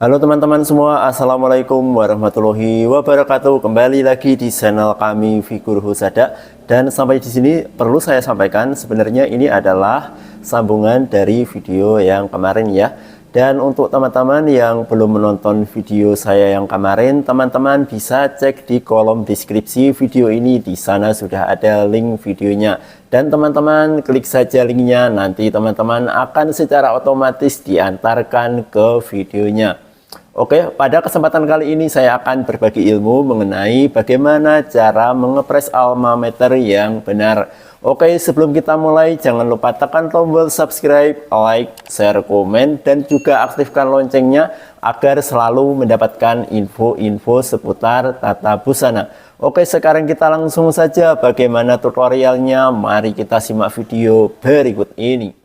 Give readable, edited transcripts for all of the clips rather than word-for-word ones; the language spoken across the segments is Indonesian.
Halo teman-teman semua, Assalamualaikum warahmatullahi wabarakatuh. Kembali lagi di channel kami Figur Husada. Dan sampai di sini perlu saya sampaikan, sebenarnya ini adalah sambungan dari video yang kemarin ya. Dan untuk teman-teman yang belum menonton video saya yang kemarin, teman-teman bisa cek di kolom deskripsi video ini. Di sana sudah ada link videonya. Dan teman-teman klik saja linknya, nanti teman-teman akan secara otomatis diantarkan ke videonya. Oke, pada kesempatan kali ini saya akan berbagi ilmu mengenai bagaimana cara mengepres alma mater yang benar. Oke, sebelum kita mulai, jangan lupa tekan tombol subscribe, like, share, komen, dan juga aktifkan loncengnya agar selalu mendapatkan info-info seputar tata busana. Oke, sekarang kita langsung saja bagaimana tutorialnya. Mari kita simak video berikut ini.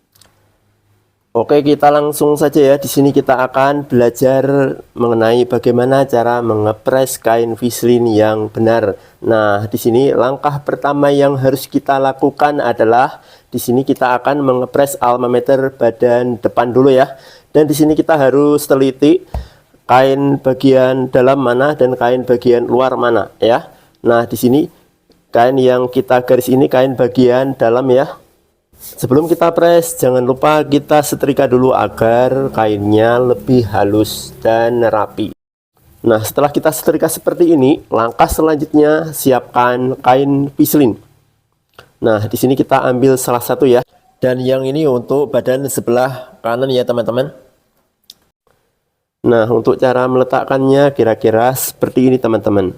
Oke, kita langsung saja ya. Di sini kita akan belajar mengenai bagaimana cara mengepres kain vislin yang benar. Nah, di sini langkah pertama yang harus kita lakukan adalah di sini kita akan mengepres alma mater badan depan dulu ya. Dan di sini kita harus teliti kain bagian dalam mana dan kain bagian luar mana ya. Nah, di sini kain yang kita garis ini kain bagian dalam ya. Sebelum kita press, jangan lupa kita setrika dulu agar kainnya lebih halus dan rapi. Nah, setelah kita setrika seperti ini, langkah selanjutnya siapkan kain vislin. Nah, di sini kita ambil salah satu ya. Dan yang ini untuk badan sebelah kanan ya, teman-teman. Nah, untuk cara meletakkannya kira-kira seperti ini, teman-teman.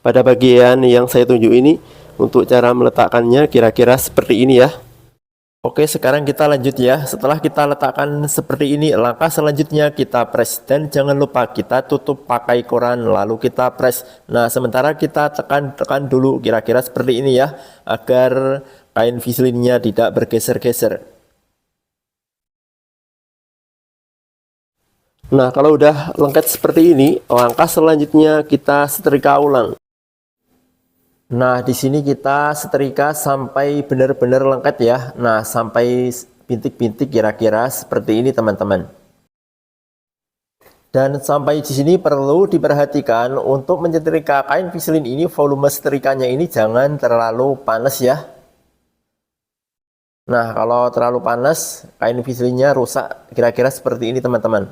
Pada bagian yang saya tunjuk ini, untuk cara meletakkannya kira-kira seperti ini ya. Oke, sekarang kita lanjut ya. Setelah kita letakkan seperti ini, langkah selanjutnya kita press. Dan jangan lupa kita tutup pakai koran lalu kita press. Nah, sementara kita tekan dulu kira-kira seperti ini ya, agar kain vislinnya tidak bergeser-geser. Nah, kalau udah lengket seperti ini, langkah selanjutnya kita setrika ulang. Nah, di sini kita setrika sampai benar-benar lengket ya. Nah, sampai bintik-bintik kira-kira seperti ini, teman-teman. Dan sampai di sini perlu diperhatikan untuk menyetrika kain vislin ini, volume setrikanya ini jangan terlalu panas ya. Nah, kalau terlalu panas, kain vislinnya rusak kira-kira seperti ini, teman-teman.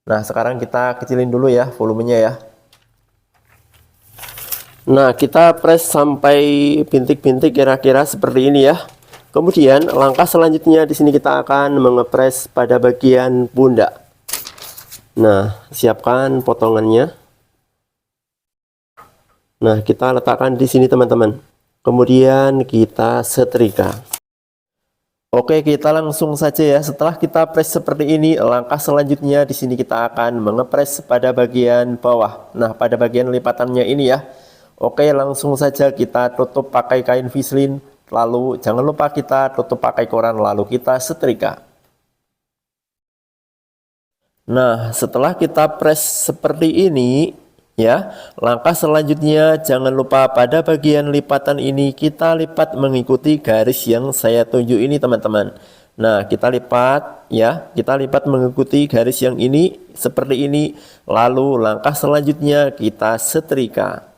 Nah, sekarang kita kecilin dulu ya volumenya ya. Nah, kita press sampai bintik-bintik kira-kira seperti ini ya. Kemudian langkah selanjutnya di sini kita akan mengepres pada bagian pundak. Nah, siapkan potongannya. Nah, kita letakkan di sini, teman-teman. Kemudian kita setrika. Oke, kita langsung saja ya. Setelah kita press seperti ini, langkah selanjutnya di sini kita akan mengepres pada bagian bawah. Nah, pada bagian lipatannya ini ya. Oke, langsung saja kita tutup pakai kain vislin, lalu jangan lupa kita tutup pakai koran, lalu kita setrika. Nah, setelah kita press seperti ini ya, langkah selanjutnya jangan lupa pada bagian lipatan ini kita lipat mengikuti garis yang saya tunjuk ini, teman-teman. Nah, kita lipat ya, kita lipat mengikuti garis yang ini seperti ini, lalu langkah selanjutnya kita setrika.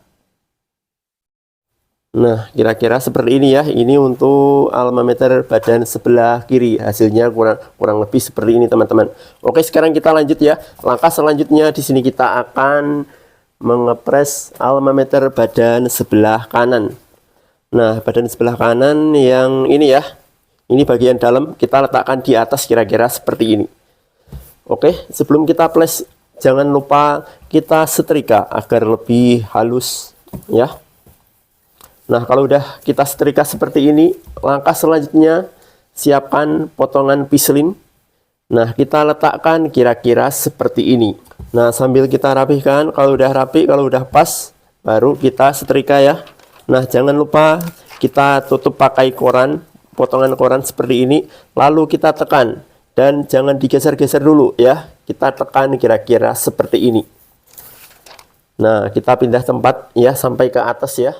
Nah, kira-kira seperti ini ya. Ini untuk alma mater badan sebelah kiri. Hasilnya kurang lebih seperti ini, teman-teman. Oke, sekarang kita lanjut ya. Langkah selanjutnya di sini kita akan mengepres alma mater badan sebelah kanan. Nah, badan sebelah kanan yang ini ya. Ini bagian dalam kita letakkan di atas kira-kira seperti ini. Oke, sebelum kita press jangan lupa kita setrika agar lebih halus ya. Nah, kalau udah kita setrika seperti ini, langkah selanjutnya siapkan potongan vislin. Nah, kita letakkan kira-kira seperti ini. Nah, sambil kita rapihkan, kalau udah rapi, kalau udah pas, baru kita setrika ya. Nah, jangan lupa kita tutup pakai koran, potongan koran seperti ini, lalu kita tekan. Dan jangan digeser-geser dulu ya, kita tekan kira-kira seperti ini. Nah, kita pindah tempat ya, sampai ke atas ya.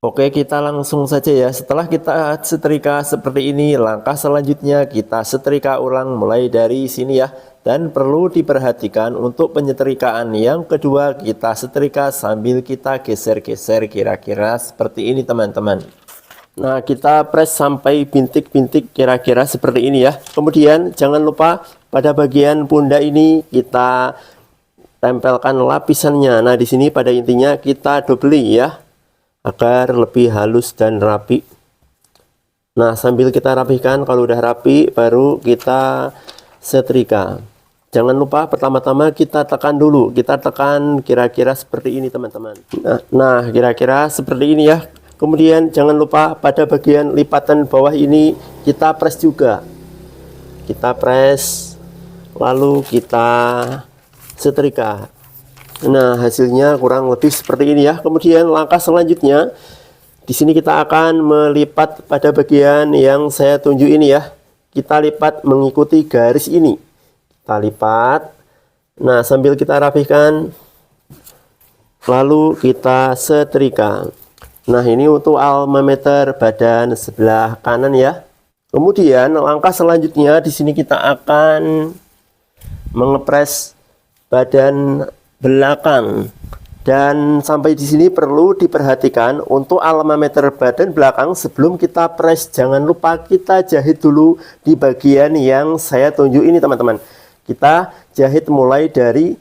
Oke, kita langsung saja ya. Setelah kita setrika seperti ini, langkah selanjutnya kita setrika ulang mulai dari sini ya. Dan perlu diperhatikan untuk penyetrikaan yang kedua, kita setrika sambil kita geser-geser kira-kira seperti ini teman-teman. Nah, kita press sampai bintik-bintik kira-kira seperti ini ya. Kemudian jangan lupa pada bagian pundak ini kita tempelkan lapisannya. Nah, di sini pada intinya kita dobeli ya, agar lebih halus dan rapi. Nah, sambil kita rapihkan, kalau udah rapi baru kita setrika. Jangan lupa pertama-tama kita tekan dulu, kita tekan kira-kira seperti ini teman-teman. Nah, kira-kira seperti ini ya. Kemudian jangan lupa pada bagian lipatan bawah ini kita press juga. Kita press, lalu kita setrika. Nah, hasilnya kurang lebih seperti ini ya. Kemudian langkah selanjutnya, di sini kita akan melipat pada bagian yang saya tunjuk ini ya. Kita lipat mengikuti garis ini. Kita lipat. Nah, sambil kita rapihkan, lalu kita setrika. Nah, ini untuk alma mater badan sebelah kanan ya. Kemudian langkah selanjutnya di sini kita akan mengepres badan belakang, dan sampai di sini perlu diperhatikan untuk alma mater badan belakang sebelum kita press, jangan lupa kita jahit dulu di bagian yang saya tunjuk ini teman-teman. Kita jahit mulai dari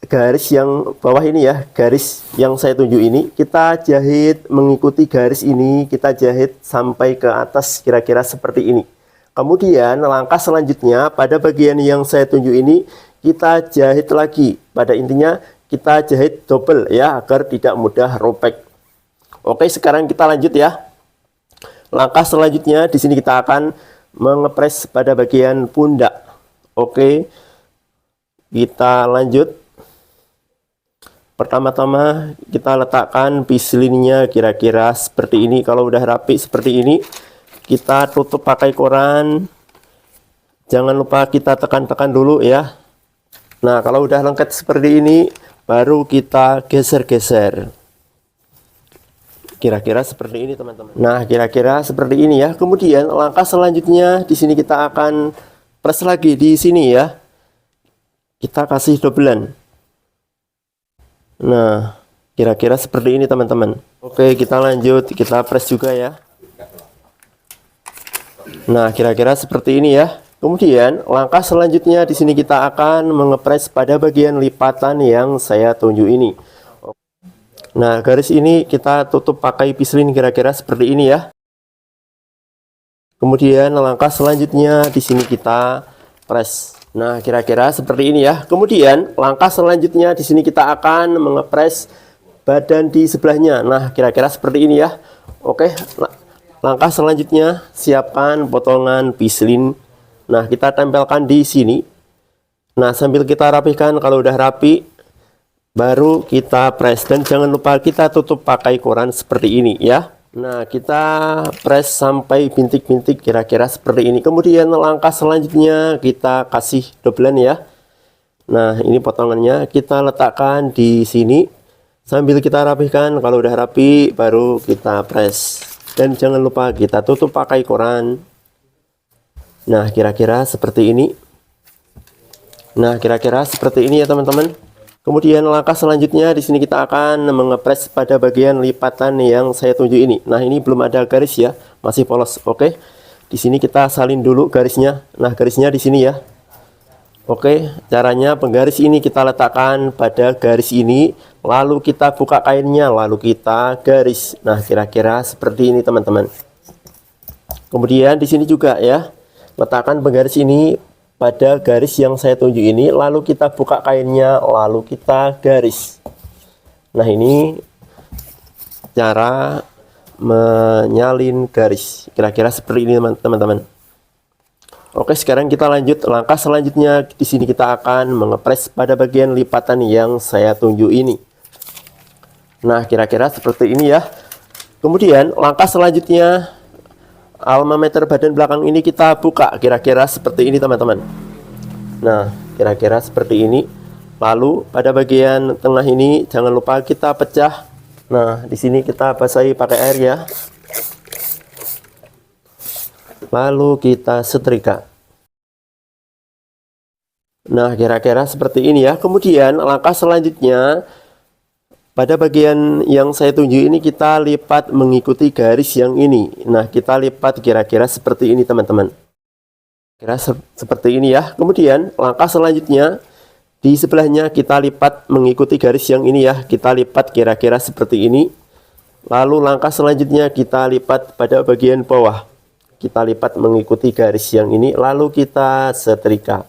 garis yang bawah ini ya, garis yang saya tunjuk ini kita jahit mengikuti garis ini, kita jahit sampai ke atas kira-kira seperti ini. Kemudian langkah selanjutnya pada bagian yang saya tunjuk ini kita jahit lagi, pada intinya kita jahit double ya, agar tidak mudah robek. Oke, sekarang kita lanjut ya. Langkah selanjutnya di sini kita akan mengepres pada bagian pundak. Oke, kita lanjut. Pertama-tama kita letakkan pislinnya kira-kira seperti ini. Kalau udah rapi seperti ini, kita tutup pakai koran. Jangan lupa kita tekan-tekan dulu ya. Nah, kalau udah lengket seperti ini, baru kita geser-geser. Kira-kira seperti ini, teman-teman. Nah, kira-kira seperti ini ya. Kemudian langkah selanjutnya di sini kita akan press lagi di sini ya. Kita kasih dobelan. Nah, kira-kira seperti ini, teman-teman. Oke, kita lanjut, kita press juga ya. Nah, kira-kira seperti ini ya. Kemudian langkah selanjutnya di sini kita akan mengepres pada bagian lipatan yang saya tunjuk ini. Nah, garis ini kita tutup pakai pislin kira-kira seperti ini ya. Kemudian langkah selanjutnya di sini kita press. Nah, kira-kira seperti ini ya. Kemudian langkah selanjutnya di sini kita akan mengepres badan di sebelahnya. Nah, kira-kira seperti ini ya. Oke, langkah selanjutnya siapkan potongan pislin. Nah, kita tempelkan di sini. Nah, sambil kita rapihkan, kalau udah rapi baru kita press, dan jangan lupa kita tutup pakai koran seperti ini ya. Nah, kita press sampai bintik-bintik kira-kira seperti ini. Kemudian langkah selanjutnya kita kasih dobelan ya. Nah, ini potongannya kita letakkan di sini. Sambil kita rapihkan, kalau udah rapi baru kita press, dan jangan lupa kita tutup pakai koran. Nah, kira-kira seperti ini. Nah, kira-kira seperti ini ya teman-teman. Kemudian langkah selanjutnya di sini kita akan mengepres pada bagian lipatan yang saya tunjuk ini. Nah, ini belum ada garis ya, masih polos. Oke. Di sini kita salin dulu garisnya. Nah, garisnya di sini ya. Oke, caranya penggaris ini kita letakkan pada garis ini, lalu kita buka kainnya, lalu kita garis. Nah, kira-kira seperti ini teman-teman. Kemudian di sini juga ya, letakkan penggaris ini pada garis yang saya tunjuk ini, lalu kita buka kainnya, lalu kita garis. Nah, ini cara menyalin garis. Kira-kira seperti ini teman-teman. Oke, sekarang kita lanjut. Langkah selanjutnya di sini kita akan mengepres pada bagian lipatan yang saya tunjuk ini. Nah, kira-kira seperti ini ya. Kemudian langkah selanjutnya, alma mater badan belakang ini kita buka kira-kira seperti ini teman-teman. Nah, kira-kira seperti ini. Lalu pada bagian tengah ini jangan lupa kita pecah Nah, di sini kita basahi pakai air ya. Lalu kita setrika. Nah, kira-kira seperti ini ya. Kemudian langkah selanjutnya, pada bagian yang saya tunjuk ini kita lipat mengikuti garis yang ini. Nah, kita lipat kira-kira seperti ini teman-teman. Kira seperti ini ya. Kemudian langkah selanjutnya, di sebelahnya kita lipat mengikuti garis yang ini ya. Kita lipat kira-kira seperti ini. Lalu langkah selanjutnya kita lipat pada bagian bawah. Kita lipat mengikuti garis yang ini. Lalu kita setrika.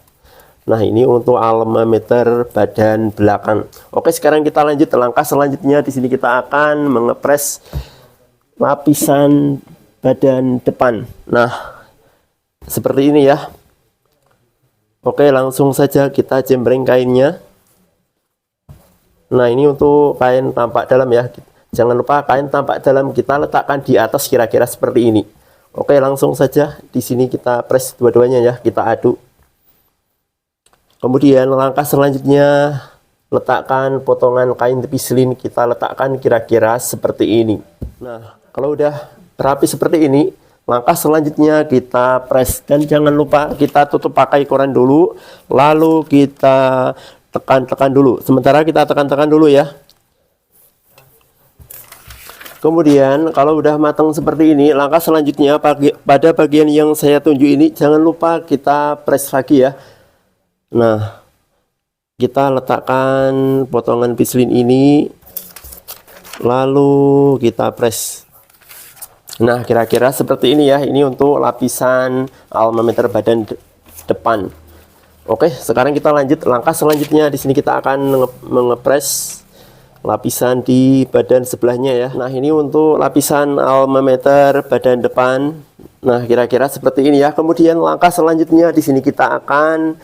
Nah, ini untuk alma mater badan belakang. Oke, sekarang kita lanjut langkah selanjutnya. Di sini kita akan mengepres lapisan badan depan. Nah, seperti ini ya. Oke, langsung saja kita jembreng kainnya. Nah, ini untuk kain tampak dalam ya. Jangan lupa kain tampak dalam kita letakkan di atas kira-kira seperti ini. Oke, langsung saja di sini kita press dua-duanya ya, kita aduk. Kemudian langkah selanjutnya, letakkan potongan kain tepi selin, kita letakkan kira-kira seperti ini. Nah, kalau udah rapi seperti ini, langkah selanjutnya kita press, dan jangan lupa kita tutup pakai koran dulu, lalu kita tekan-tekan dulu. Sementara kita tekan-tekan dulu ya. Kemudian kalau udah matang seperti ini, langkah selanjutnya pada bagian yang saya tunjuk ini, jangan lupa kita press lagi ya. Nah, kita letakkan potongan pislin ini, lalu kita press. Nah, kira-kira seperti ini ya. Ini untuk lapisan alma mater badan depan. Oke, sekarang kita lanjut langkah selanjutnya. Di sini kita akan mengepres lapisan di badan sebelahnya ya. Nah, ini untuk lapisan alma mater badan depan. Nah, kira-kira seperti ini ya. Kemudian langkah selanjutnya di sini kita akan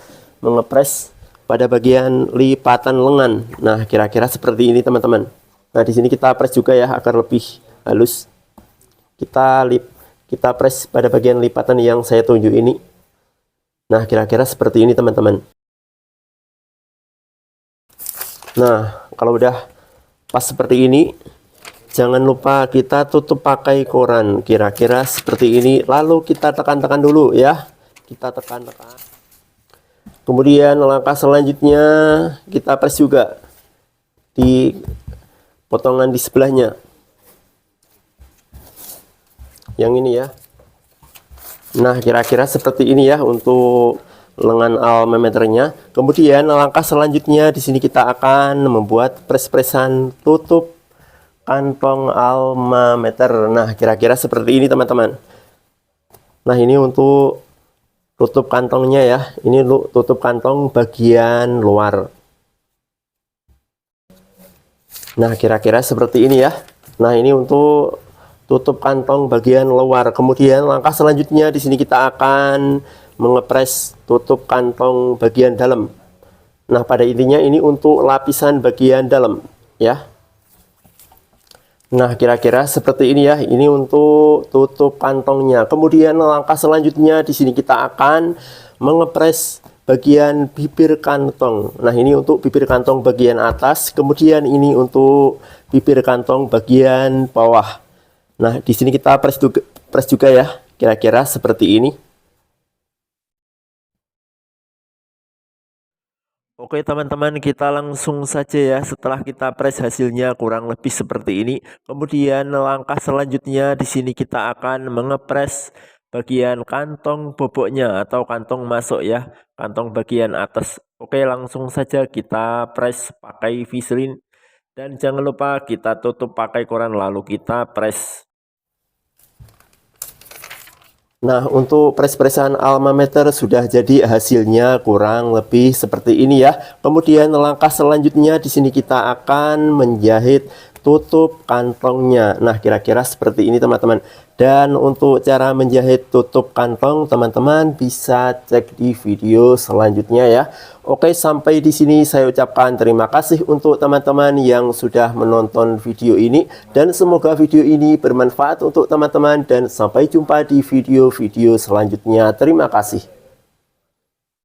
mengepres pada bagian lipatan lengan. Nah, kira-kira seperti ini teman-teman. Nah, di sini kita press juga ya agar lebih halus. Kita press pada bagian lipatan yang saya tunjuk ini. Nah, kira-kira seperti ini teman-teman. Nah, kalau udah pas seperti ini, jangan lupa kita tutup pakai koran kira-kira seperti ini. Lalu kita tekan-tekan dulu ya. Kita tekan-tekan. Kemudian langkah selanjutnya kita press juga di potongan di sebelahnya. Yang ini ya. Nah, kira-kira seperti ini ya untuk lengan alma maternya. Kemudian langkah selanjutnya di sini kita akan membuat press-pressan tutup kantong alma mater. Nah, kira-kira seperti ini teman-teman. Nah, ini untuk tutup kantongnya ya. Ini tutup kantong bagian luar. Nah, kira-kira seperti ini ya. Nah, ini untuk tutup kantong bagian luar. Kemudian langkah selanjutnya di sini kita akan mengepres tutup kantong bagian dalam. Nah, pada intinya ini untuk lapisan bagian dalam ya. Nah, kira-kira seperti ini ya. Ini untuk tutup kantongnya. Kemudian langkah selanjutnya di sini kita akan mengepres bagian bibir kantong. Nah, ini untuk bibir kantong bagian atas. Kemudian ini untuk bibir kantong bagian bawah. Nah, di sini kita press juga ya. Kira-kira seperti ini. Oke teman-teman, kita langsung saja ya. Setelah kita press hasilnya kurang lebih seperti ini. Kemudian langkah selanjutnya di sini kita akan mengepres bagian kantong boboknya atau kantong masuk ya, kantong bagian atas. Oke, langsung saja kita press pakai Vaseline dan jangan lupa kita tutup pakai koran lalu kita press. Nah, untuk press-pressan alma mater sudah jadi, hasilnya kurang lebih seperti ini ya. Kemudian langkah selanjutnya di sini kita akan menjahit tutup kantongnya. Nah, kira-kira seperti ini teman-teman. Dan untuk cara menjahit tutup kantong teman-teman bisa cek di video selanjutnya ya. Oke, sampai di sini saya ucapkan terima kasih untuk teman-teman yang sudah menonton video ini, dan semoga video ini bermanfaat untuk teman-teman, dan sampai jumpa di video-video selanjutnya. Terima kasih.